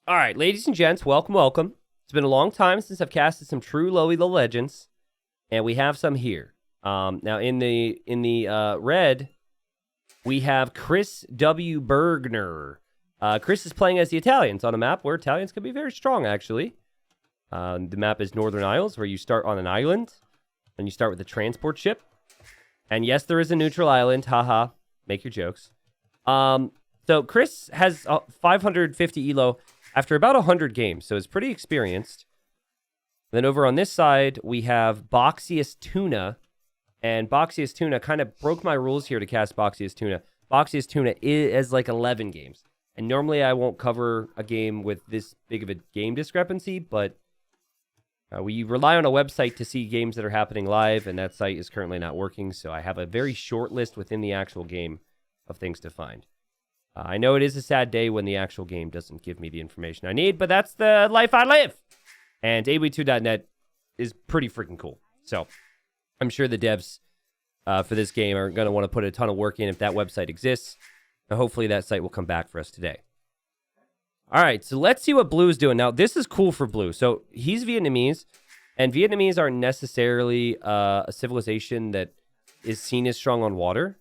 All right, ladies and gents, welcome, welcome. It's been a long time since I've casted some true Lowy the Legends, and we have some here. Now in the red, we have Chris W. Bergner. Chris is playing as the Italians on a map where Italians can be very strong, actually. The map is Northern Isles, where you start on an island, and you start with a transport ship. And yes, there is a neutral island. Haha, make your jokes. So Chris has 550 elo after about 100 games, so it's pretty experienced. Then over on this side, we have Boxius Tuna. And Boxius Tuna kind of broke my rules here to cast Boxius Tuna. Boxius Tuna is like 11 games. And normally I won't cover a game with this big of a game discrepancy, but we rely on a website to see games that are happening live, and that site is currently not working, so I have a very short list within the actual game of things to find. I know it is a sad day when the actual game doesn't give me the information I need, but that's the life I live. And AW2.net is pretty freaking cool. So I'm sure the devs for this game are going to want to put a ton of work in if that website exists. And hopefully that site will come back for us today. All right, so let's see what Blue is doing. Now, this is cool for Blue. So he's Vietnamese, and Vietnamese aren't necessarily a civilization that is seen as strong on water.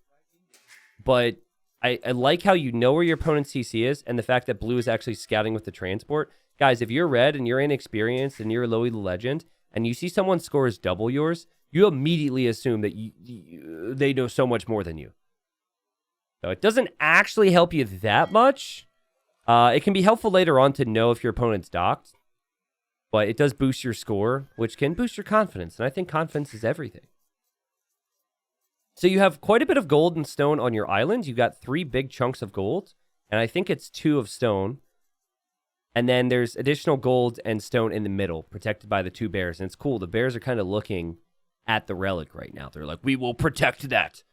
But I like how you know where your opponent's CC is, and the fact that Blue is actually scouting with the transport. Guys, if you're red and you're inexperienced and you're a Lowy the Legend, and you see someone scores double yours, you immediately assume that they know so much more than you. So it doesn't actually help you that much. It can be helpful later on to know if your opponent's docked, but it does boost your score, which can boost your confidence, and I think confidence is everything. So you have quite a bit of gold and stone on your island. You got 3 big chunks of gold, and I think it's 2 of stone. And then there's additional gold and stone in the middle, protected by the 2 bears. And it's cool. The bears are kind of looking at the relic right now. They're like, we will protect that,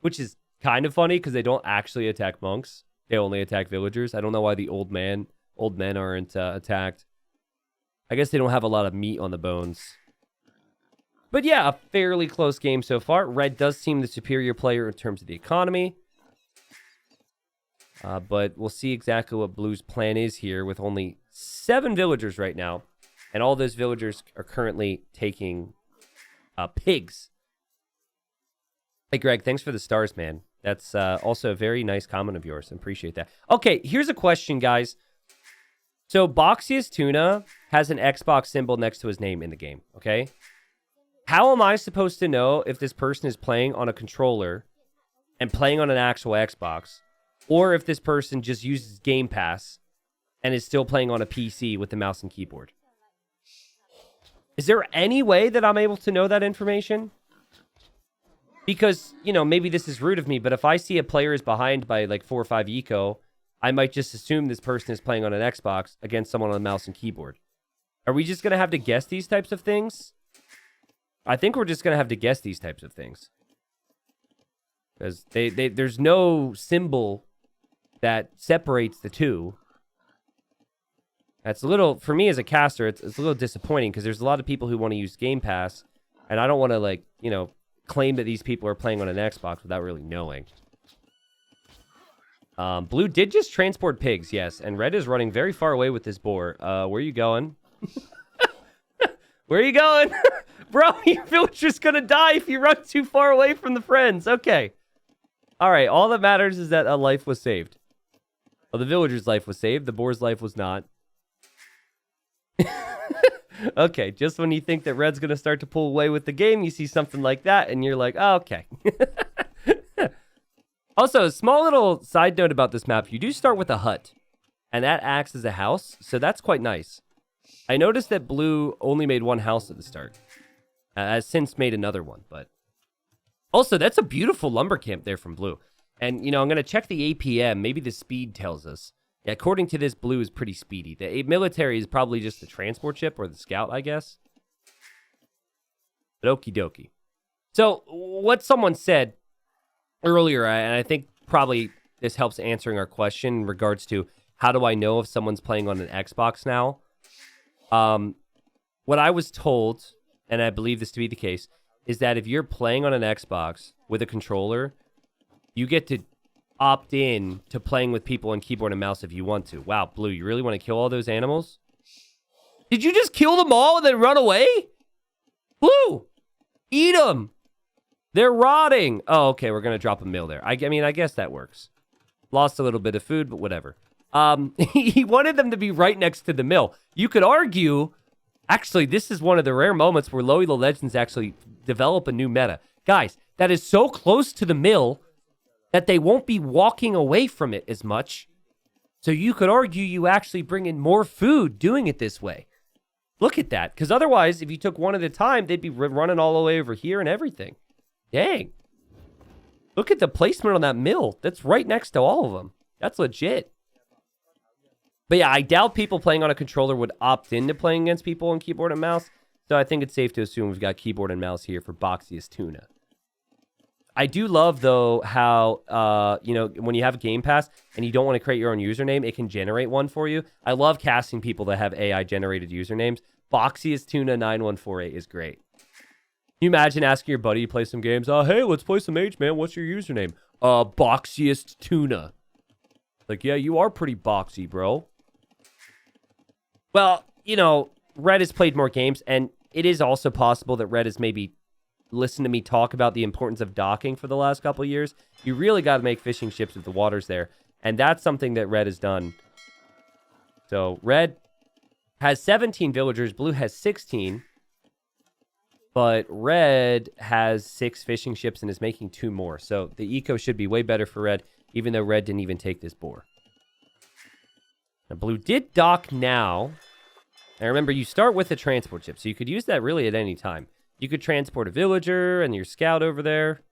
which is kind of funny because they don't actually attack monks. They only attack villagers. I don't know why the old men aren't attacked. I guess they don't have a lot of meat on the bones. But yeah, a fairly close game so far. Red does seem the superior player in terms of the economy. But we'll see exactly what Blue's plan is here with only 7 villagers right now. And all those villagers are currently taking pigs. Hey, Greg, thanks for the stars, man. That's also a very nice comment of yours. I appreciate that. Okay, here's a question, guys. So Boxius Tuna has an Xbox symbol next to his name in the game, okay? How am I supposed to know if this person is playing on a controller and playing on an actual Xbox, or if this person just uses Game Pass and is still playing on a PC with the mouse and keyboard? Is there any way that I'm able to know that information? Because, you know, maybe this is rude of me, but if I see a player is behind by like 4 or 5 eco, I might just assume this person is playing on an Xbox against someone on a mouse and keyboard. Are we just going to have to guess these types of things? I think we're just going to have to guess these types of things. Because there's no symbol that separates the two. That's a little, for me as a caster, it's a little disappointing because there's a lot of people who want to use Game Pass, and I don't want to, like, you know, claim that these people are playing on an Xbox without really knowing. Blue did just transport pigs, yes, and Red is running very far away with this boar. Where are you going? Where are you going? Bro, your villager's gonna die if you run too far away from the friends. Okay. All right, all that matters is that a life was saved. Well, the villager's life was saved. The boar's life was not. Okay, just when you think that Red's gonna start to pull away with the game, you see something like that, and you're like, oh, okay. Also, a small little side note about this map. You do start with a hut, and that acts as a house, so that's quite nice. I noticed that Blue only made 1 house at the start. Has since made another one, but... Also, that's a beautiful lumber camp there from Blue. And, you know, I'm going to check the APM. Maybe the speed tells us. Yeah, according to this, Blue is pretty speedy. The military is probably just the transport ship or the scout, I guess. But okie dokie. So, what someone said earlier, and I think probably this helps answering our question in regards to how do I know if someone's playing on an Xbox now? What I was told, and I believe this to be the case, is that if you're playing on an Xbox with a controller, you get to opt in to playing with people on keyboard and mouse if you want to. Wow, Blue, you really want to kill all those animals? Did you just kill them all and then run away? Blue, eat them. They're rotting. Oh, okay, we're going to drop a mill there. I mean, I guess that works. Lost a little bit of food, but whatever. He wanted them to be right next to the mill. You could argue, actually, this is one of the rare moments where Lowy the Legends actually develop a new meta. Guys, that is so close to the mill that they won't be walking away from it as much. So you could argue you actually bring in more food doing it this way. Look at that. Because otherwise, if you took one at a time, they'd be running all the way over here and everything. Dang. Look at the placement on that mill. That's right next to all of them. That's legit. But yeah, I doubt people playing on a controller would opt into playing against people on keyboard and mouse. So I think it's safe to assume we've got keyboard and mouse here for Boxiest Tuna. I do love, though, how, when you have a Game Pass and you don't want to create your own username, it can generate one for you. I love casting people that have AI-generated usernames. Boxiest Tuna 9148 is great. Can you imagine asking your buddy to play some games? Hey, let's play some H, man. What's your username? Boxiest Tuna. Like, yeah, you are pretty boxy, bro. Well, Red has played more games, and it is also possible that Red has maybe listened to me talk about the importance of docking for the last couple of years. You really got to make fishing ships if the water's there, and that's something that Red has done. So Red has 17 villagers, Blue has 16, but Red has 6 fishing ships and is making 2 more. So the eco should be way better for Red, even though Red didn't even take this boar. Now, Blue did dock now. Now, remember, you start with a transport ship, so you could use that really at any time. You could transport a villager and your scout over there.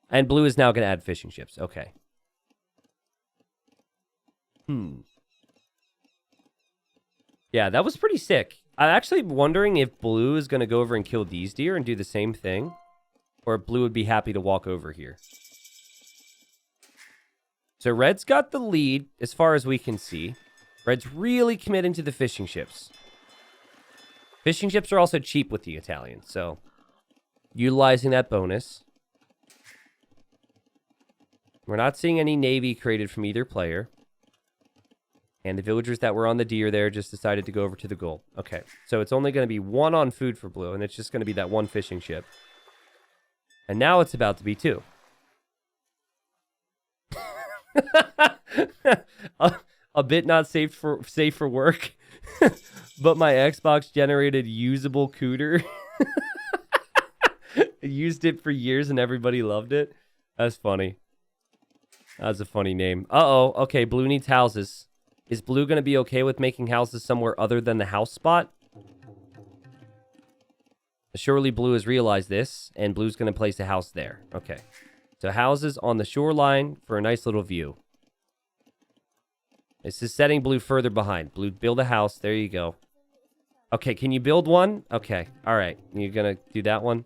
And Blue is now going to add fishing ships. Okay. Yeah, that was pretty sick. I'm actually wondering if Blue is going to go over and kill these deer and do the same thing. Or if Blue would be happy to walk over here. So Red's got the lead as far as we can see. Red's really committing to the fishing ships. Fishing ships are also cheap with the Italians, so utilizing that bonus. We're not seeing any navy created from either player. And the villagers that were on the deer there just decided to go over to the goal. Okay, so it's only going to be 1 on food for Blue, and it's just going to be that 1 fishing ship. And now it's about to be 2. A bit not safe for work. But my Xbox generated usable cooter. I used it for years and everybody loved it. That's funny. That's a funny name. Uh-oh. Okay, Blue needs houses. Is Blue going to be okay with making houses somewhere other than the house spot? Surely Blue has realized this, and Blue's going to place a house there. Okay. So houses on the shoreline for a nice little view. This is setting Blue further behind. Blue, build a house. There you go. Okay, can you build one? Okay, all right. You're going to do that one?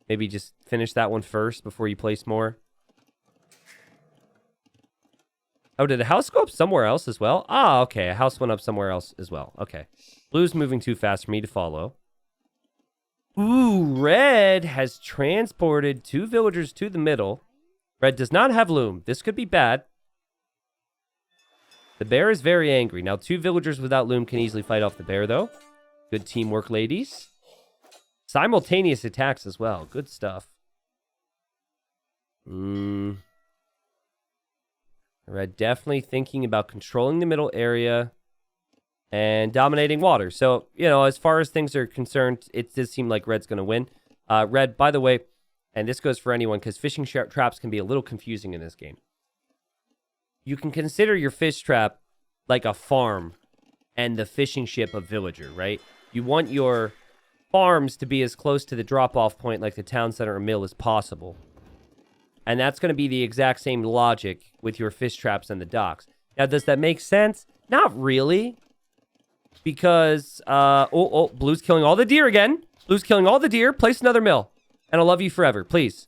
Maybe just finish that one first before you place more? Oh, did a house go up somewhere else as well? Ah, okay. A house went up somewhere else as well. Okay. Blue's moving too fast for me to follow. Ooh, Red has transported 2 villagers to the middle. Red does not have loom. This could be bad. The bear is very angry. Now, 2 villagers without loom can easily fight off the bear, though. Good teamwork, ladies. Simultaneous attacks as well. Good stuff. Red definitely thinking about controlling the middle area and dominating water. So, as far as things are concerned, it does seem like Red's going to win. Red, by the way, and this goes for anyone, because fishing traps can be a little confusing in this game. You can consider your fish trap like a farm and the fishing ship a villager, right? You want your farms to be as close to the drop-off point like the town center or mill as possible. And that's going to be the exact same logic with your fish traps and the docks. Now, does that make sense? Not really. Because, Blue's killing all the deer again. Blue's killing all the deer. Place another mill. And I'll love you forever, please.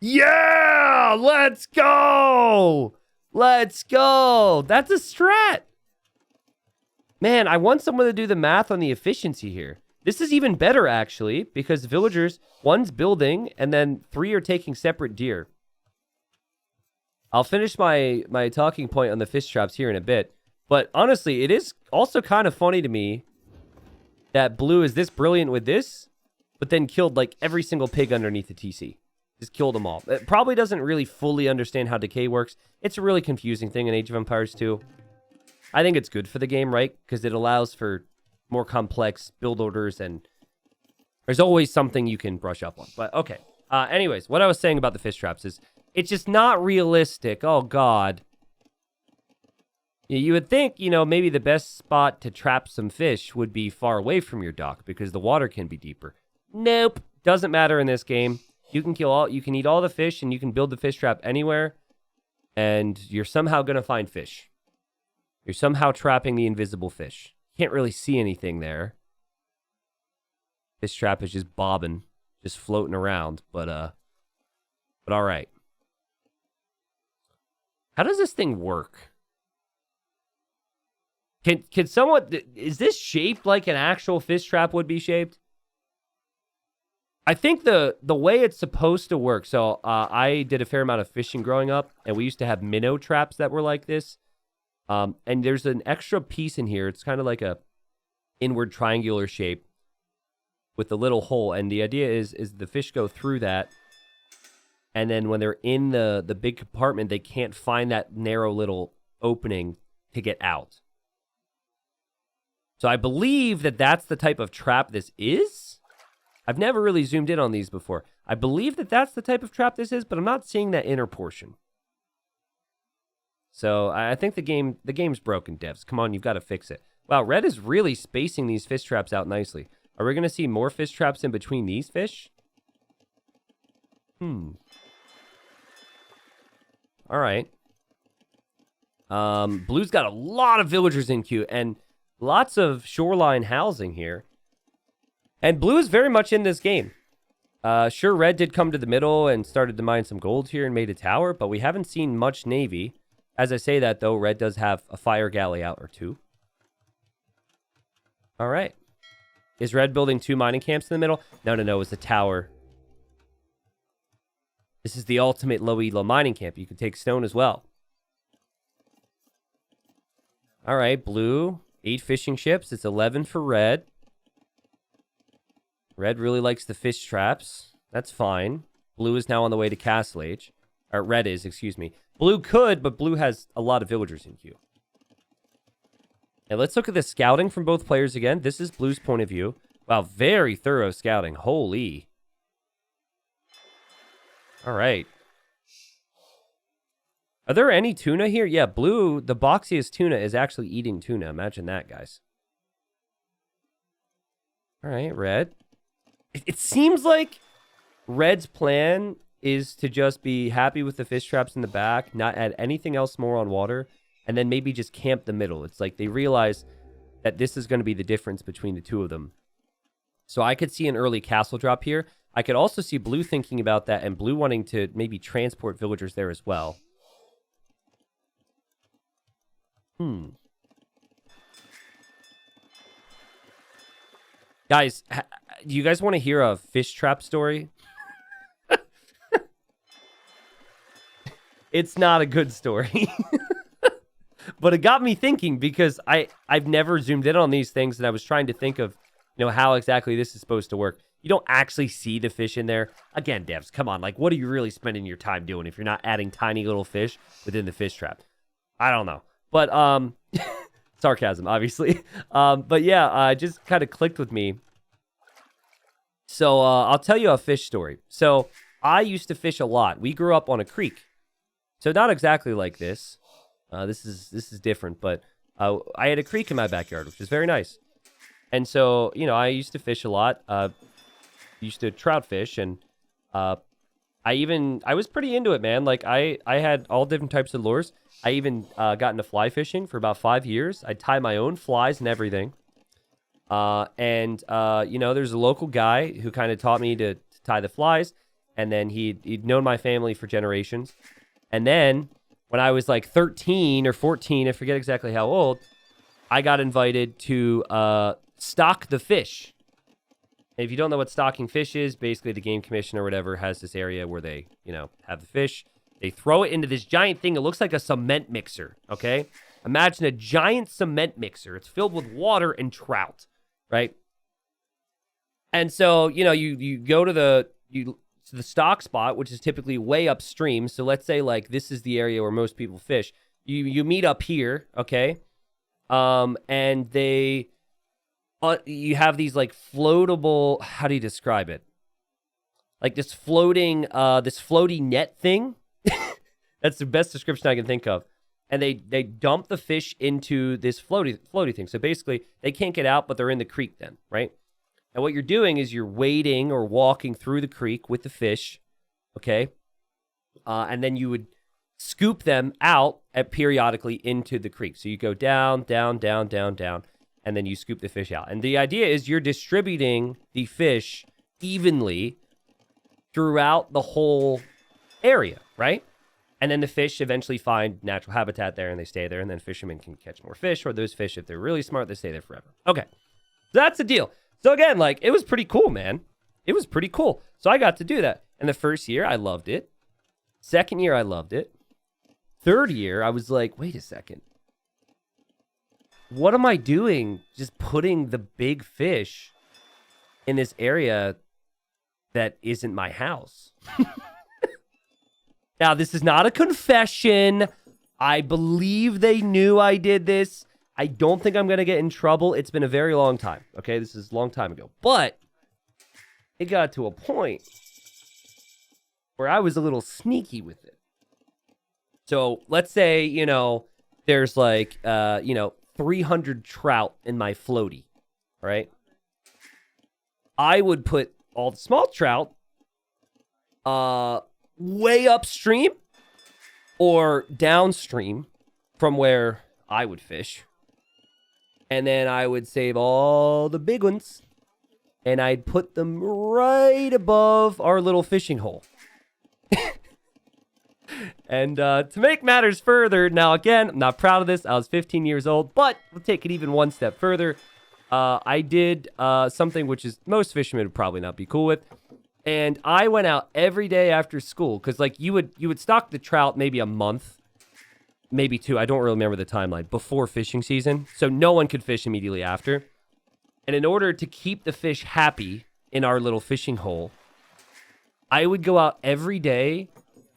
Yeah! Let's go! Let's go! That's a strat! Man, I want someone to do the math on the efficiency here. This is even better, actually, because villagers, 1's building, and then 3 are taking separate deer. I'll finish my talking point on the fish traps here in a bit. But honestly, it is also kind of funny to me that Blue is this brilliant with this, but then killed like every single pig underneath the TC. Just killed them all. It probably doesn't really fully understand how decay works. It's a really confusing thing in Age of Empires 2. I think it's good for the game, right? Because it allows for more complex build orders, and there's always something you can brush up on. But okay. Anyways, what I was saying about the fish traps is it's just not realistic. Oh, God. You would think, maybe the best spot to trap some fish would be far away from your dock because the water can be deeper. Nope. Doesn't matter in this game. You can eat all the fish, and you can build the fish trap anywhere, and you're somehow going to find fish. You're somehow trapping the invisible fish. Can't really see anything there. Fish trap is just bobbing, just floating around, but all right. How does this thing work? Can someone... Is this shaped like an actual fish trap would be shaped? I think the way it's supposed to work... So, I did a fair amount of fishing growing up, and we used to have minnow traps that were like this. And there's an extra piece in here. It's kind of like a inward triangular shape with a little hole. And the idea is the fish go through that. And then when they're in the big compartment, they can't find that narrow little opening to get out. So I believe that that's the type of trap this is. I've never really zoomed in on these before. I believe that that's the type of trap this is, but I'm not seeing that inner portion. So I think the game's broken, devs. Come on, you've got to fix it. Wow, Red is really spacing these fish traps out nicely. Are we going to see more fish traps in between these fish? All right. Blue's got a lot of villagers in queue, and lots of shoreline housing here. And Blue is very much in this game. Sure, Red did come to the middle and started to mine some gold here and made a tower, but we haven't seen much Navy. As I say that, though, Red does have a fire galley out or two. All right. Is Red building 2 mining camps in the middle? No, it's a tower. This is the ultimate low elo mining camp. You can take stone as well. All right, Blue, 8 fishing ships. It's 11 for Red. Red really likes the fish traps. That's fine. Blue is now on the way to Castle Age. Or Red is, excuse me. Blue could, but Blue has a lot of villagers in queue. And let's look at the scouting from both players again. This is Blue's point of view. Wow, very thorough scouting. Holy. All right. Are there any tuna here? Yeah, Blue, the boxiest tuna, is actually eating tuna. Imagine that, guys. All right, Red. It seems like Red's plan is to just be happy with the fish traps in the back, not add anything else more on water, and then maybe just camp the middle. It's like they realize that this is going to be the difference between the two of them. So I could see an early castle drop here. I could also see Blue thinking about that and Blue wanting to maybe transport villagers there as well. Guys, do you guys want to hear a fish trap story? It's not a good story. But it got me thinking because I've never zoomed in on these things, and I was trying to think of, how exactly this is supposed to work. You don't actually see the fish in there. Again, devs, come on. Like, what are you really spending your time doing if you're not adding tiny little fish within the fish trap? I don't know. But, sarcasm, obviously. But yeah, it just kind of clicked with me. So, I'll tell you a fish story. So, I used to fish a lot. We grew up on a creek. So, not exactly like this. This is different, but I had a creek in my backyard, which is very nice. And so, I used to fish a lot. Used to trout fish, and I was pretty into it, man. Like, I had all different types of lures. I even got into fly fishing for about 5 years. I'd tie my own flies and everything. There's a local guy who kind of taught me to tie the flies, and then he'd known my family for generations. And then when I was like 13 or 14, I forget exactly how old, I got invited to stock the fish. And if you don't know what stocking fish is, basically the game commission or whatever has this area where they, have the fish. They throw it into this giant thing. It looks like a cement mixer, okay? Imagine a giant cement mixer. It's filled with water and trout, right? And so, you go to the stock spot, which is typically way upstream. So let's say like this is the area where most people fish. You meet up here, okay? And you have these like floatable, how do you describe it? Like this floaty net thing. That's the best description I can think of. And they dump the fish into this floaty thing. So basically, they can't get out, but they're in the creek then, right? And what you're doing is you're wading or walking through the creek with the fish, okay? And then you would scoop them out periodically into the creek. So you go down, down, down, down, down, and then you scoop the fish out. And the idea is you're distributing the fish evenly throughout the whole area, right? And then the fish eventually find natural habitat there and they stay there, and then fishermen can catch more fish, or those fish, if they're really smart, they stay there forever. Okay, that's the deal. So again, like, it was pretty cool, man. It was pretty cool. So I got to do that. And the first year, I loved it. Second year, I loved it. Third year, I was like, wait a second. What am I doing just putting the big fish in this area that isn't my house? Now, this is not a confession. I believe they knew I did this. I don't think I'm going to get in trouble. It's been a very long time. Okay, this is a long time ago. But it got to a point where I was a little sneaky with it. So let's say, there's like, 300 trout in my floaty, right? I would put all the small trout way upstream or downstream from where I would fish. And then I would save all the big ones and I'd put them right above our little fishing hole. And to make matters further, now again, I'm not proud of this. I was 15 years old, but we'll take it even one step further. I did something which is most fishermen would probably not be cool with. And I went out every day after school because, like, you would stock the trout maybe a month, maybe two. I don't really remember the timeline before fishing season, so no one could fish immediately after. And in order to keep the fish happy in our little fishing hole, I would go out every day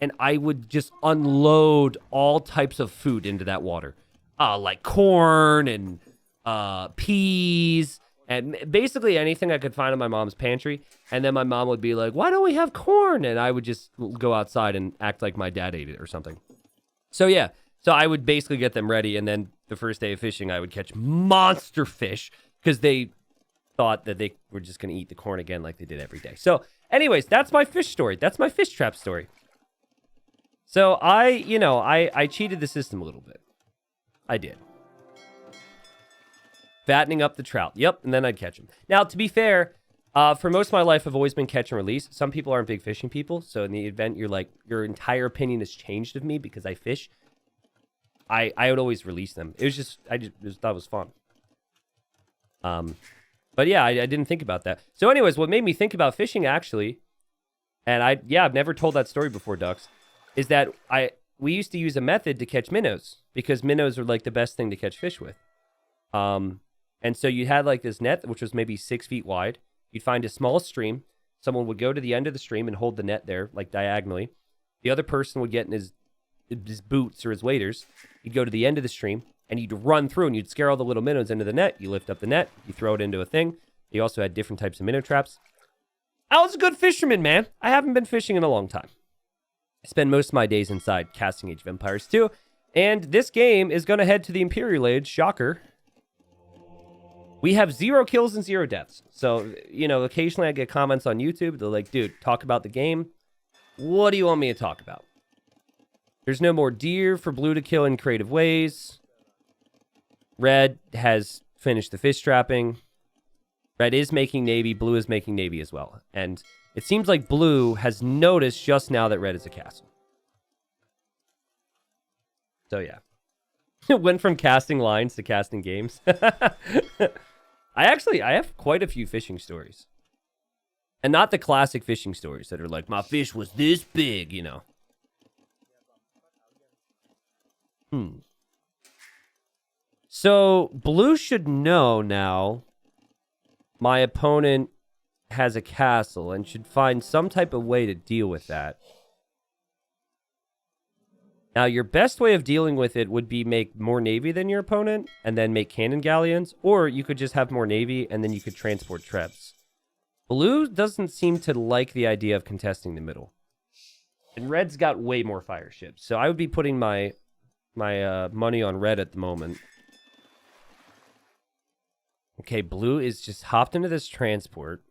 and I would just unload all types of food into that water, like corn and peas. And basically anything I could find in my mom's pantry. And then my mom would be like, why don't we have corn? And I would just go outside and act like my dad ate it or something. So yeah, so I would basically get them ready. And then the first day of fishing, I would catch monster fish because they thought that they were just going to eat the corn again like they did every day. So anyways, that's my fish story. That's my fish trap story. So I cheated the system a little bit. I did. Fattening up the trout. Yep, and then I'd catch them. Now, to be fair, for most of my life, I've always been catch and release. Some people aren't big fishing people, so in the event you're like, your entire opinion has changed of me because I fish, I would always release them. It was just, I just thought it was fun. But yeah, I didn't think about that. So anyways, what made me think about fishing, actually, and I've never told that story before, Ducks, is that we used to use a method to catch minnows because minnows are like the best thing to catch fish with. And so you had like this net, which was maybe 6 feet wide. You'd find a small stream. Someone would go to the end of the stream and hold the net there, like diagonally. The other person would get in his boots or his waders. You'd go to the end of the stream and you'd run through and you'd scare all the little minnows into the net. You lift up the net, you throw it into a thing. You also had different types of minnow traps. I was a good fisherman, man. I haven't been fishing in a long time. I spend most of my days inside casting Age of Empires 2. And this game is going to head to the Imperial Age. Shocker. We have 0 kills and 0 deaths. So, occasionally I get comments on YouTube. They're like, dude, talk about the game. What do you want me to talk about? There's no more deer for blue to kill in creative ways. Red has finished the fish trapping. Red is making navy. Blue is making navy as well. And it seems like blue has noticed just now that red is a castle. So, yeah. It went from casting lines to casting games. I have quite a few fishing stories. And not the classic fishing stories that are like, my fish was this big, So, blue should know now my opponent has a castle and should find some type of way to deal with that. Now, your best way of dealing with it would be make more navy than your opponent and then make cannon galleons, or you could just have more navy and then you could transport trebs. Blue doesn't seem to like the idea of contesting the middle. And red's got way more fire ships, so I would be putting my money on red at the moment. Okay, blue is just hopped into this transport.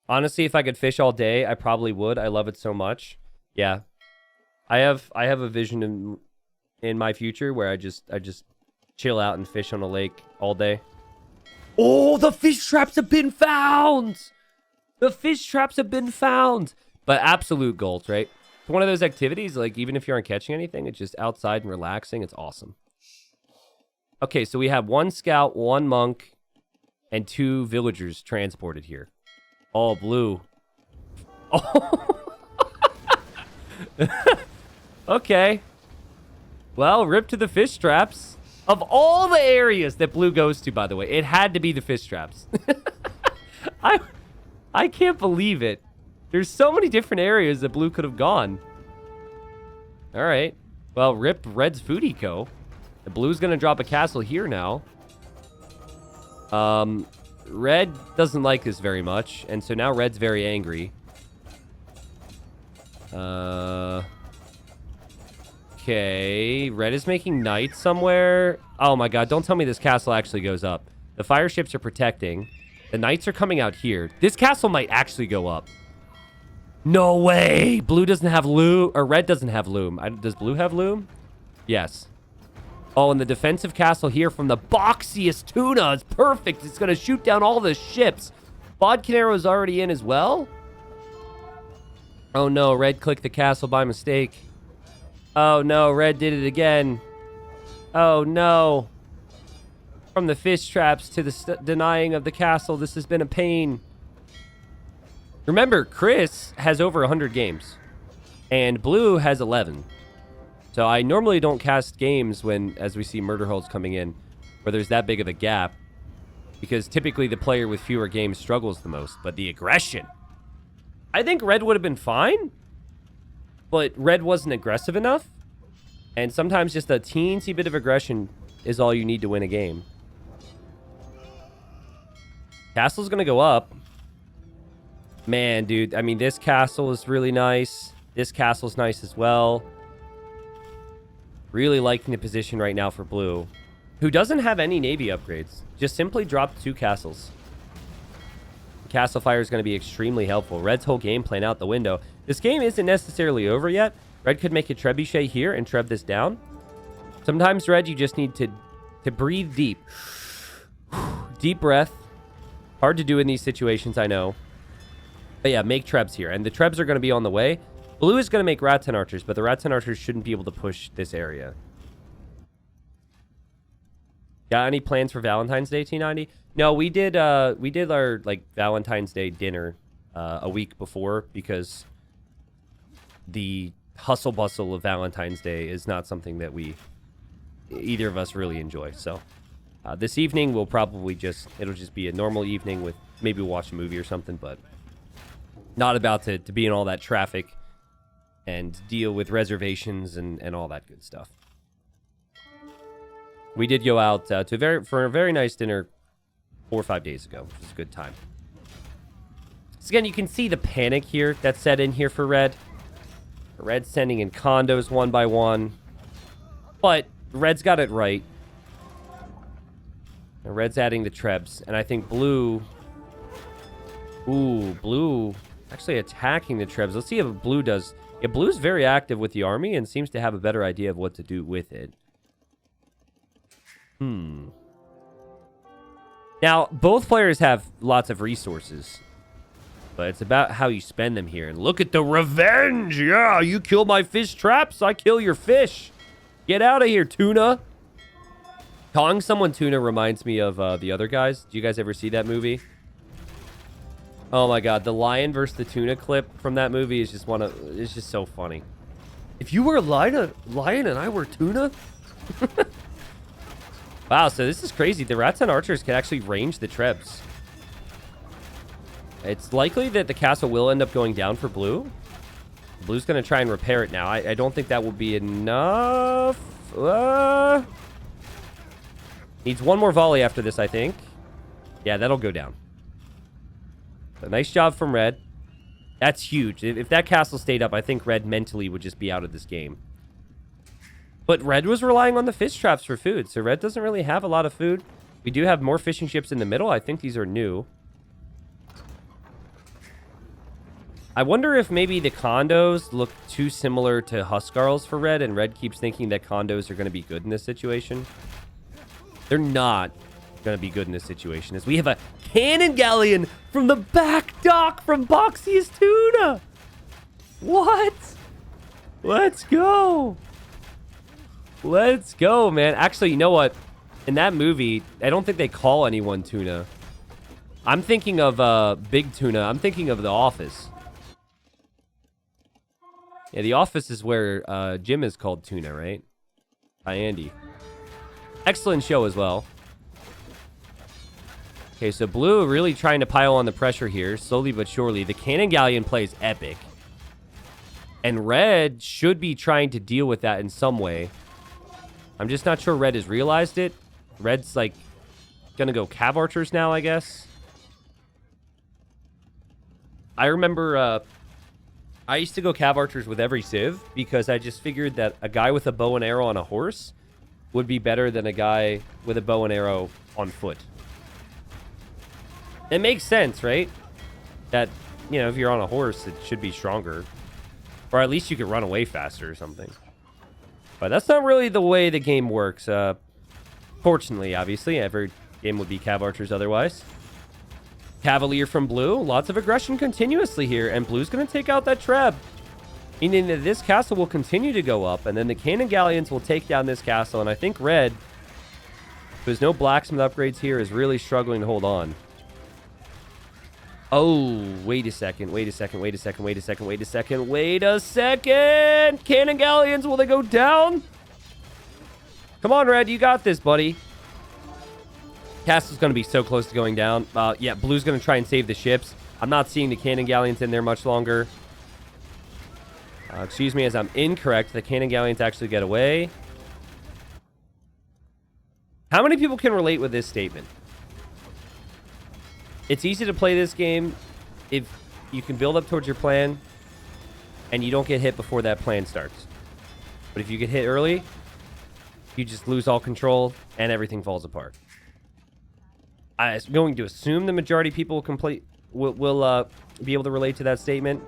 Honestly, if I could fish all day, I probably would. I love it so much. Yeah. I have a vision in my future where I just chill out and fish on a lake all day. Oh, the fish traps have been found! The fish traps have been found! But absolute gold, right? It's one of those activities, like, even if you aren't catching anything, it's just outside and relaxing. It's awesome. Okay, so we have 1 scout, 1 monk, and 2 villagers transported here. Oh, blue. Oh. Okay. Well, rip to the fish traps. Of all the areas that blue goes to, by the way, it had to be the fish traps. I can't believe it. There's so many different areas that blue could have gone. All right. Well, rip red's food eco. The blue's going to drop a castle here now. Red doesn't like this very much, and so now red's very angry. Okay, red is making knights somewhere. Oh my god, don't tell me this castle actually goes up. The fire ships are protecting. The knights are coming out here. This castle might actually go up. No way! Blue doesn't have loom, or red doesn't have loom. Does blue have loom? Yes. Oh, and the defensive castle here from the boxiest tuna is perfect. It's going to shoot down all the ships. Bodkin arrow is already in as well. Oh no, red clicked the castle by mistake. Oh no, red did it again. Oh no. From the fish traps to the denying of the castle, this has been a pain. Remember, Chris has over 100 games. And blue has 11. So I normally don't cast games when, as we see murder holds coming in, where there's that big of a gap. Because typically the player with fewer games struggles the most. But the aggression. I think red would have been fine. But red wasn't aggressive enough. And sometimes just a teensy bit of aggression is all you need to win a game. Castle's going to go up. Man, dude. I mean, this castle is really nice. This castle's nice as well. Really liking the position right now for blue, who doesn't have any navy upgrades. Just simply dropped 2 castles. Castle fire is going to be extremely helpful. Red's whole game plan out the window. This game isn't necessarily over yet. Red could make a trebuchet here and treb this down. Sometimes, red, you just need to breathe deep. Deep breath. Hard to do in these situations, I know. But yeah, make trebs here. And the trebs are going to be on the way. Blue is going to make Rattan archers, but the Rattan archers shouldn't be able to push this area. Got any plans for Valentine's Day, T90? No, we did our like Valentine's Day dinner a week before, because the hustle bustle of Valentine's Day is not something that either of us really enjoy. So this evening we'll probably it'll just be a normal evening with maybe we'll watch a movie or something, but not about to be in all that traffic and deal with reservations and all that good stuff. We did go out for a very nice dinner 4 or 5 days ago, which was a good time. So again, you can see the panic here that's set in here for red. Red's sending in condos one by one. But red's got it right. And red's adding the trebs. And I think blue... Ooh, blue actually attacking the trebs. Let's see if blue does... Yeah, blue's very active with the army and seems to have a better idea of what to do with it. Now, both players have lots of resources. But it's about how you spend them here. And look at the revenge! Yeah, you kill my fish traps, I kill your fish. Get out of here, tuna. Calling someone tuna reminds me of The Other Guys. Do you guys ever see that movie? Oh my god, the lion versus the tuna clip from that movie is just it's just so funny. If you were a lion and I were tuna? Wow, so this is crazy. The rats and archers can actually range the trebs. It's likely that the castle will end up going down for blue. Blue's going to try and repair it now. I don't think that will be enough. Needs one more volley after this, I think. Yeah, that'll go down. So nice job from red. That's huge. If that castle stayed up, I think red mentally would just be out of this game. But red was relying on the fish traps for food, so red doesn't really have a lot of food. We do have more fishing ships in the middle. I think these are new. I wonder if maybe the condos look too similar to Huskarls for red, and red keeps thinking that condos are going to be good in this situation. They're not going to be good in this situation, as we have a cannon galleon from the back dock from Boxy's Tuna. What? Let's go. Let's go, man. Actually, you know what? In that movie, I don't think they call anyone tuna. I'm thinking of Big Tuna. I'm thinking of The Office. Yeah, The Office is where Jim is called Tuna, right? By Andy. Excellent show as well. Okay, so blue really trying to pile on the pressure here, slowly but surely. The cannon galleon play is epic. And red should be trying to deal with that in some way. I'm just not sure red has realized it. Red's, like, gonna go cav archers now, I guess. I remember, I used to go cav archers with every civ because I just figured that a guy with a bow and arrow on a horse would be better than a guy with a bow and arrow on foot. It makes sense, right? That, you know, if you're on a horse, it should be stronger. Or at least you could run away faster or something. But that's not really the way the game works. Fortunately, obviously, every game would be cav archers otherwise. Cavalier from blue. Lots of aggression continuously here. And blue's going to take out that treb. Meaning that this castle will continue to go up. And then the cannon galleons will take down this castle. And I think red, there's no blacksmith upgrades here, is really struggling to hold on. Oh, wait a second. Cannon galleons, will they go down? Come on, red, you got this, buddy. Castle's going to be so close to going down. Yeah, blue's going to try and save the ships. I'm not seeing the cannon galleons in there much longer. Excuse me, as I'm incorrect. The cannon galleons actually get away. How many people can relate with this statement? It's easy to play this game if you can build up towards your plan and you don't get hit before that plan starts. But if you get hit early, you just lose all control and everything falls apart. I'm going to assume the majority of people will be able to relate to that statement.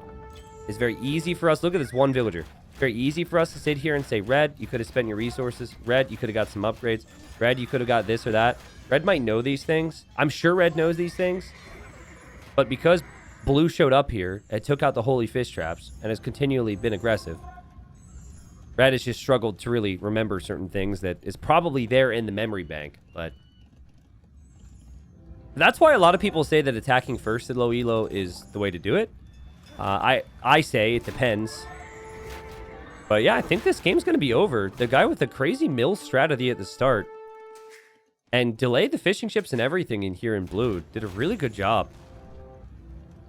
It's very easy for us. Look at this one villager. Very easy for us to sit here and say, red, you could have spent your resources. Red, you could have got some upgrades. Red, you could have got this or that. Red might know these things. I'm sure red knows these things. But because blue showed up here and took out the holy fish traps and has continually been aggressive, red has just struggled to really remember certain things that is probably there in the memory bank. But that's why a lot of people say that attacking first at low elo is the way to do it. I say it depends. But yeah, I think this game's going to be over. The guy with the crazy mill strategy at the start and delayed the fishing ships and everything in here in blue did a really good job.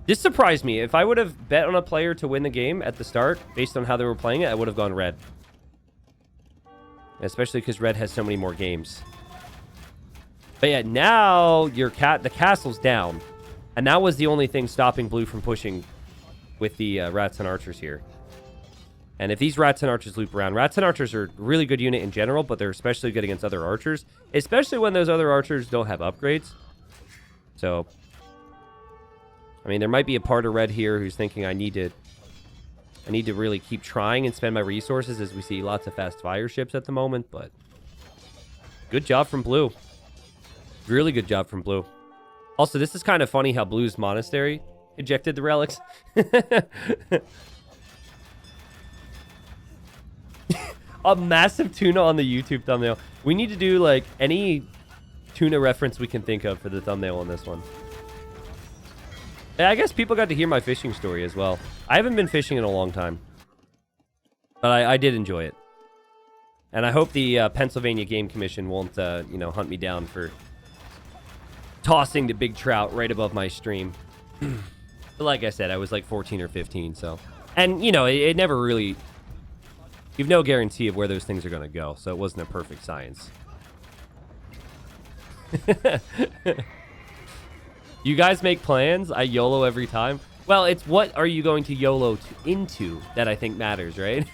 This surprised me. If I would have bet on a player to win the game at the start, based on how they were playing it, I would have gone red. Especially because red has so many more games. But yeah, now the castle's down. And that was the only thing stopping blue from pushing with the rats and archers here. And if these rats and archers loop around, rats and archers are a really good unit in general, but they're especially good against other archers, especially when those other archers don't have upgrades. So, I mean, there might be a part of red here who's thinking I need to really keep trying and spend my resources, as we see lots of fast fire ships at the moment, but good job from blue. Really good job from blue. Also, this is kind of funny how blue's monastery ejected the relics. A massive tuna on the YouTube thumbnail. We need to do, like, any tuna reference we can think of for the thumbnail on this one. Yeah, I guess people got to hear my fishing story as well. I haven't been fishing in a long time, but I did enjoy it. And I hope the Pennsylvania Game Commission won't, hunt me down for tossing the big trout right above my stream. But like I said, I was like 14 or 15, so. And, it never really... You have no guarantee of where those things are going to go, so it wasn't a perfect science. You guys make plans? I YOLO every time. Well, it's what are you going to YOLO into that I think matters, right?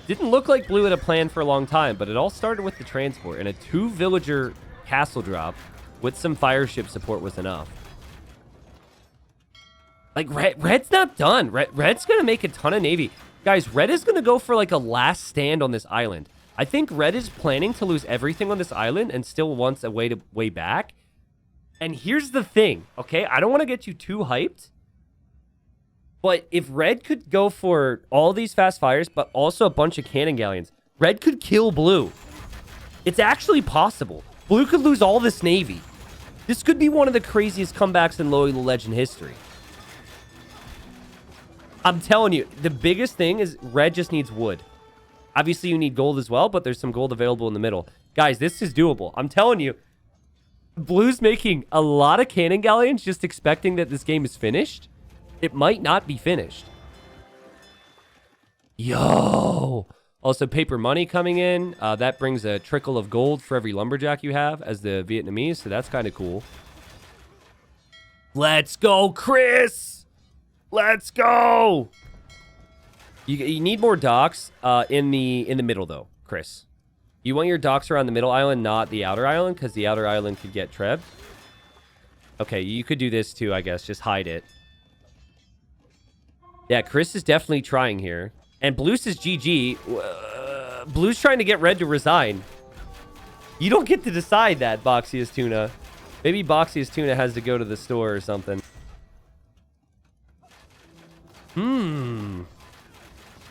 Didn't look like Blue had a plan for a long time, but it all started with the transport, and a 2-villager castle drop with some fire ship support was enough. Like, Red's not done. Red's going to make a ton of Navy. Guys, Red is going to go for, like, a last stand on this island. I think Red is planning to lose everything on this island and still wants a way back. And here's the thing, okay? I don't want to get you too hyped. But if Red could go for all these fast fires, but also a bunch of cannon galleons, Red could kill Blue. It's actually possible. Blue could lose all this Navy. This could be one of the craziest comebacks in Lowy the Legend history. I'm telling you, the biggest thing is Red just needs wood. Obviously, you need gold as well, but there's some gold available in the middle. Guys, this is doable. I'm telling you, Blue's making a lot of cannon galleons just expecting that this game is finished. It might not be finished. Yo! Also, paper money coming in. That brings a trickle of gold for every lumberjack you have as the Vietnamese, so that's kind of cool. Let's go, Chris! Let's go! You need more docks in the middle, though, Chris. You want your docks around the middle island, not the outer island, because the outer island could get trebbed. Okay, you could do this too, I guess. Just hide it. Yeah, Chris is definitely trying here. And Blue says GG. Blue's trying to get Red to resign. You don't get to decide that, Boxiest Tuna. Maybe Boxiest Tuna has to go to the store or something.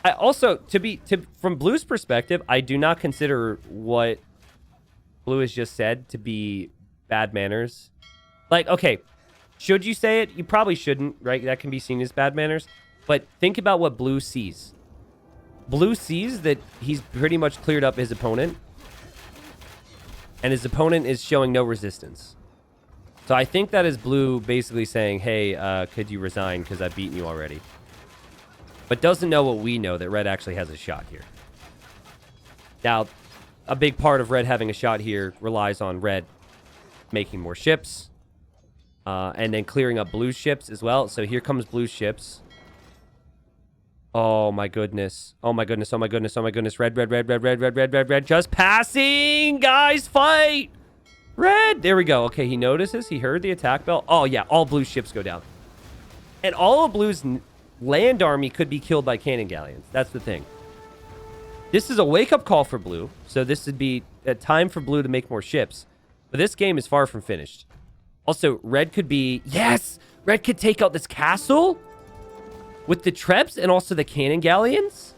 I also, from Blue's perspective, I do not consider what Blue has just said to be bad manners. Like, okay, should you say it? You probably shouldn't, right? That can be seen as bad manners. But think about what Blue sees. Blue sees that he's pretty much cleared up his opponent. And his opponent is showing no resistance. So I think that is Blue basically saying, hey, could you resign because I've beaten you already. But doesn't know what we know, that Red actually has a shot here. Now, a big part of Red having a shot here relies on Red making more ships. And then clearing up Blue's ships as well. So here comes Blue's ships. Oh my goodness. Oh my goodness. Oh my goodness. Oh my goodness. Red, red, red, red, red, red, red, red, red. Just passing! Guys, fight! Red! There we go. Okay, he notices. He heard the attack bell. Oh yeah, all Blue's ships go down. And all of Blue's land army could be killed by cannon galleons. That's the thing. This is a wake-up call for Blue. So this would be a time for Blue to make more ships. But this game is far from finished. Also, Red could be... Yes! Red could take out this castle with the Trebs and also the cannon galleons.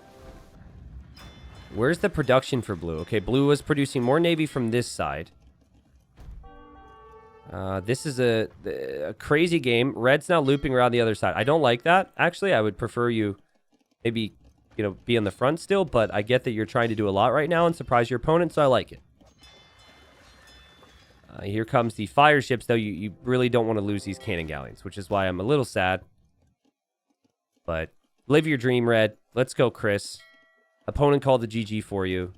Where's the production for Blue? Okay, Blue was producing more Navy from this side. This is a crazy game. Red's now looping around the other side. I don't like that. Actually, I would prefer you maybe, be on the front still, but I get that you're trying to do a lot right now and surprise your opponent, so I like it. Here comes the fire ships, though. You really don't want to lose these cannon galleons, which is why I'm a little sad. But live your dream, Red. Let's go, Chris. Opponent called the GG for you.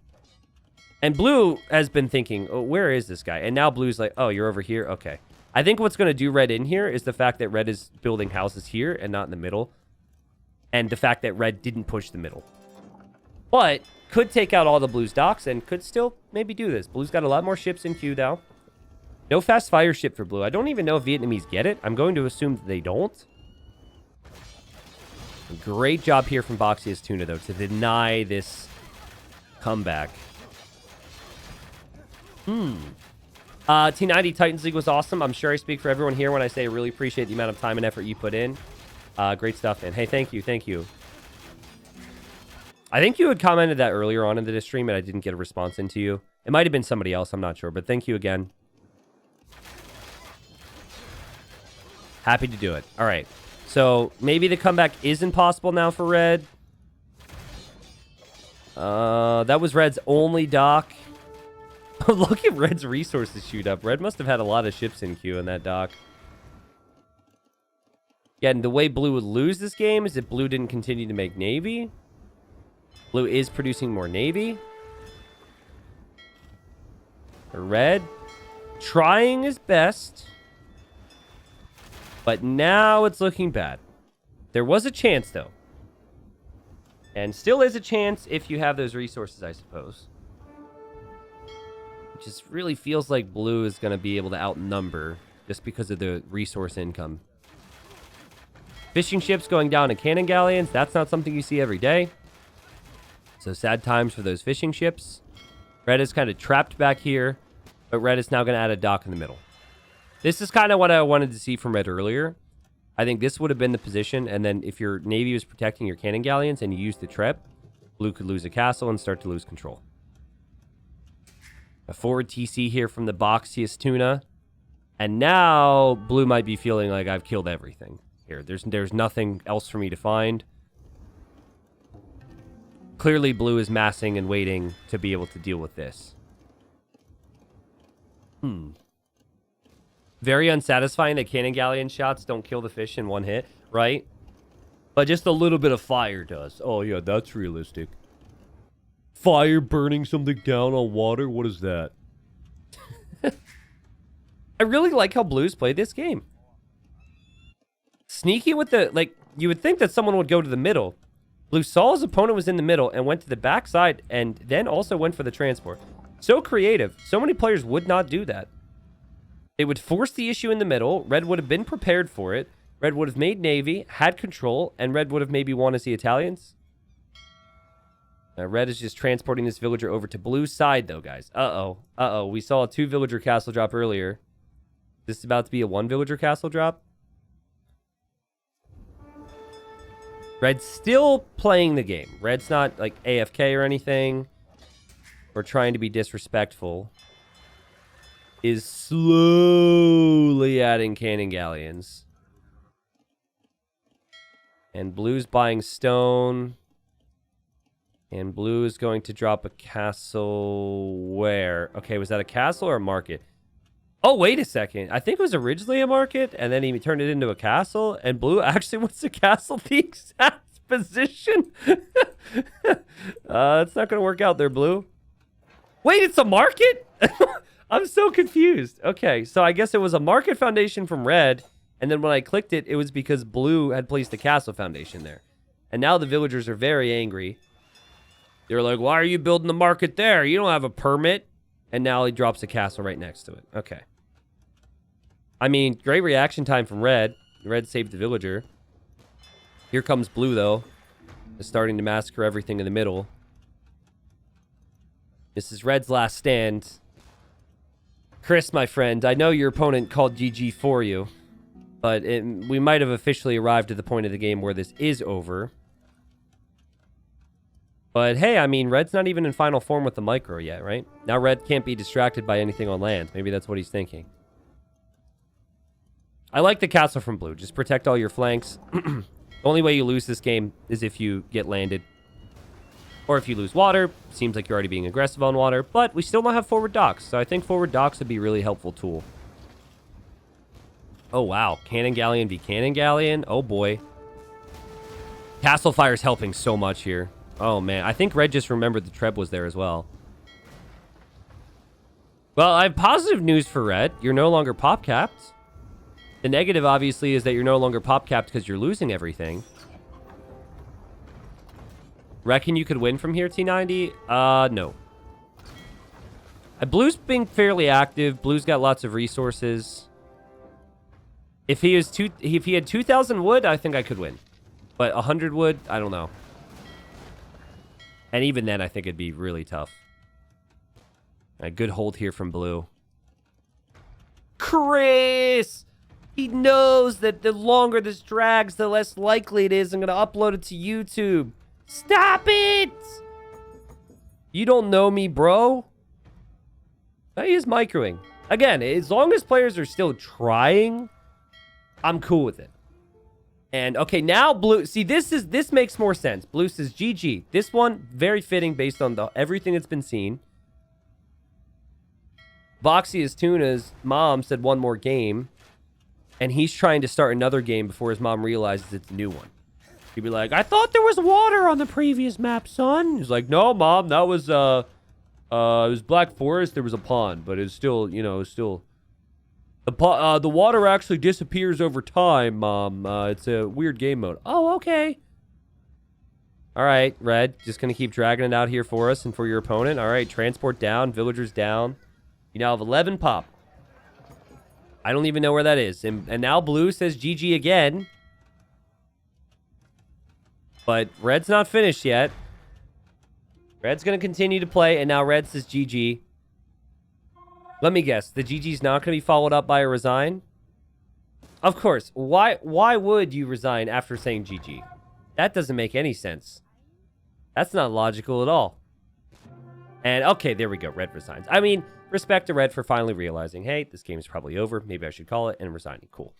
And Blue has been thinking, oh, where is this guy? And now Blue's like, oh, you're over here? Okay. I think what's going to do Red in here is the fact that Red is building houses here and not in the middle. And the fact that Red didn't push the middle. But could take out all the Blue's docks and could still maybe do this. Blue's got a lot more ships in queue now. No fast fire ship for Blue. I don't even know if Vietnamese get it. I'm going to assume that they don't. Great job here from Boxiest Tuna, though, to deny this comeback. T90 Titans League was awesome. I'm sure I speak for everyone here when I say I really appreciate the amount of time and effort you put in. Great stuff, and hey, thank you, thank you. I think you had commented that earlier on in the stream, and I didn't get a response into you. It might have been somebody else, I'm not sure, but thank you again. Happy to do it. All right. So maybe the comeback isn't possible now for red. That was red's only dock. Look at red's resources shoot up. Red must have had a lot of ships in queue in that dock. Yeah, and the way blue would lose this game is if blue didn't continue to make navy. Blue is producing more navy. Red trying his best. But now it's looking bad. There was a chance, though. And still is a chance if you have those resources, I suppose. It just really feels like blue is going to be able to outnumber just because of the resource income. Fishing ships going down to cannon galleons. That's not something you see every day. So sad times for those fishing ships. Red is kind of trapped back here. But red is now going to add a dock in the middle. This is kind of what I wanted to see from red earlier. I think this would have been the position. And then if your navy was protecting your cannon galleons and you used the trep, blue could lose a castle and start to lose control. A forward TC here from the boxiest tuna. And now blue might be feeling like I've killed everything here. There's nothing else for me to find. Clearly blue is massing and waiting to be able to deal with this. Very unsatisfying that cannon galleon shots don't kill the fish in one hit, right? But just a little bit of fire does. Oh, yeah, that's realistic. Fire burning something down on water? What is that? I really like how blues played this game. Sneaky with the... Like, you would think that someone would go to the middle. Blue saw his opponent was in the middle and went to the backside and then also went for the transport. So creative. So many players would not do that. They would force the issue in the middle. Red would have been prepared for it. Red would have made navy, had control, and red would have maybe won as the Italians. Now, red is just transporting this villager over to blue's side, though, guys. Uh-oh. Uh-oh. We saw a 2-villager castle drop earlier. This is about to be a 1-villager castle drop. Red's still playing the game. Red's not, like, AFK or anything. Or trying to be disrespectful. Is slowly adding cannon galleons. And blue's buying stone. And blue is going to drop a castle where? Okay, was that a castle or a market? Oh, wait a second. I think it was originally a market, and then he turned it into a castle, and blue actually wants a castle the exact position. It's not going to work out there, blue. Wait, it's a market? I'm so confused. Okay, so I guess it was a market foundation from red, and then when I clicked it, it was because blue had placed a castle foundation there. And now the villagers are very angry. They're like, why are you building the market there? You don't have a permit. And now he drops a castle right next to it. Okay. I mean, great reaction time from red. Red saved the villager. Here comes blue, though. Is starting to massacre everything in the middle. This is red's last stand. Chris, my friend, I know your opponent called GG for you. But we might have officially arrived at the point of the game where this is over. But hey, I mean, red's not even in final form with the micro yet, right? Now red can't be distracted by anything on land. Maybe that's what he's thinking. I like the castle from blue. Just protect all your flanks. The only way you lose this game is if you get landed. Or if you lose water. Seems like you're already being aggressive on water. But we still don't have forward docks. So I think forward docks would be a really helpful tool. Oh, wow. Cannon galleon v cannon galleon. Oh, boy. Castle fire's helping so much here. Oh, man. I think red just remembered the Treb was there as well. Well, I have positive news for red. You're no longer pop-capped. The negative, obviously, is that you're no longer pop-capped because you're losing everything. Reckon you could win from here, T90? No. Blue's being fairly active. Blue's got lots of resources. If he had 2,000 wood, I think I could win. But 100 wood, I don't know. And even then, I think it'd be really tough. A good hold here from blue. Chris! He knows that the longer this drags, the less likely it is I'm going to upload it to YouTube. Stop it! You don't know me, bro. Now he is microing. Again, as long as players are still trying I'm cool with it. And okay, now blue. See, this makes more sense. Blue says GG. This one very fitting based on everything that's been seen. Boxy as Tuna's mom said one more game, and he's trying to start another game before his mom realizes it's a new one. He'd be like, "I thought there was water on the previous map, son." He's like, "No, mom, that was it was Black Forest. There was a pond, but it's still, you know, it's still the water actually disappears over time, mom. It's a weird game mode." Oh, okay. All right, Red, just gonna keep dragging it out here for us and for your opponent. All right, transport down, villagers down. You now have 11 pop. I don't even know where that is. And now Blue says GG again. But Red's not finished yet. Red's going to continue to play, and now Red says GG. Let me guess. The GG's not going to be followed up by a resign? Of course. Why would you resign after saying GG? That doesn't make any sense. That's not logical at all. And, okay, there we go. Red resigns. I mean, respect to Red for finally realizing, hey, this game is probably over. Maybe I should call it, and resigning. Cool.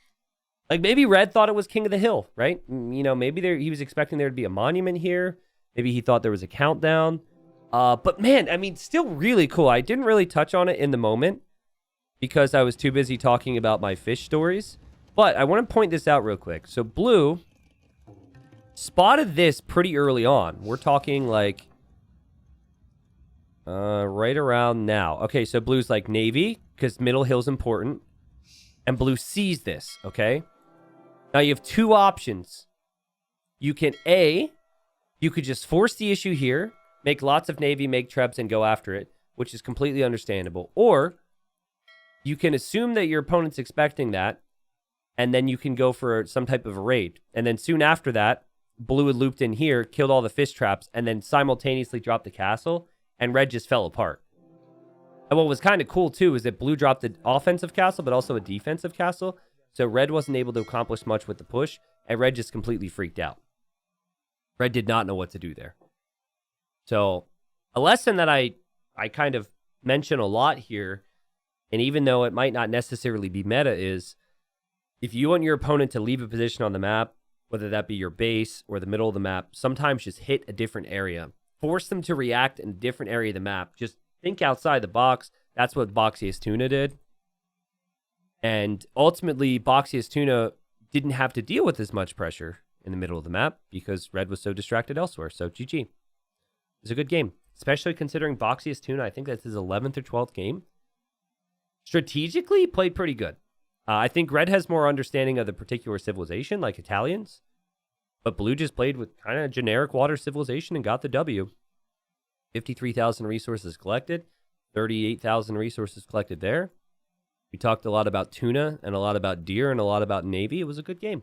Like, maybe Red thought it was King of the Hill, right? You know, maybe he was expecting there to be a monument here. Maybe he thought there was a countdown. But, man, I mean, still really cool. I didn't really touch on it in the moment because I was too busy talking about my fish stories. But I want to point this out real quick. So, Blue spotted this pretty early on. We're talking, like, right around now. Okay, so Blue's like Navy because Middle Hill's important. And Blue sees this, okay? Now, you have two options. You can, you could just force the issue here, make lots of Navy, make trebs, and go after it, which is completely understandable. Or you can assume that your opponent's expecting that, and then you can go for some type of a raid. And then soon after that, Blue had looped in here, killed all the fish traps, and then simultaneously dropped the castle, and Red just fell apart. And what was kind of cool, too, is that Blue dropped the offensive castle, but also a defensive castle. So Red wasn't able to accomplish much with the push, and Red just completely freaked out. Red did not know what to do there. So a lesson that I kind of mention a lot here, and even though it might not necessarily be meta, is if you want your opponent to leave a position on the map, whether that be your base or the middle of the map, sometimes just hit a different area. Force them to react in a different area of the map. Just think outside the box. That's what Boxiest Tuna did. And ultimately, Boxiest Tuna didn't have to deal with as much pressure in the middle of the map because Red was so distracted elsewhere. So GG. It was a good game, especially considering Boxiest Tuna, I think that's his 11th or 12th game. Strategically, played pretty good. I think Red has more understanding of the particular civilization, like Italians. But Blue just played with kind of generic water civilization and got the W. 53,000 resources collected. 38,000 resources collected there. We talked a lot about tuna and a lot about deer and a lot about Navy. It was a good game.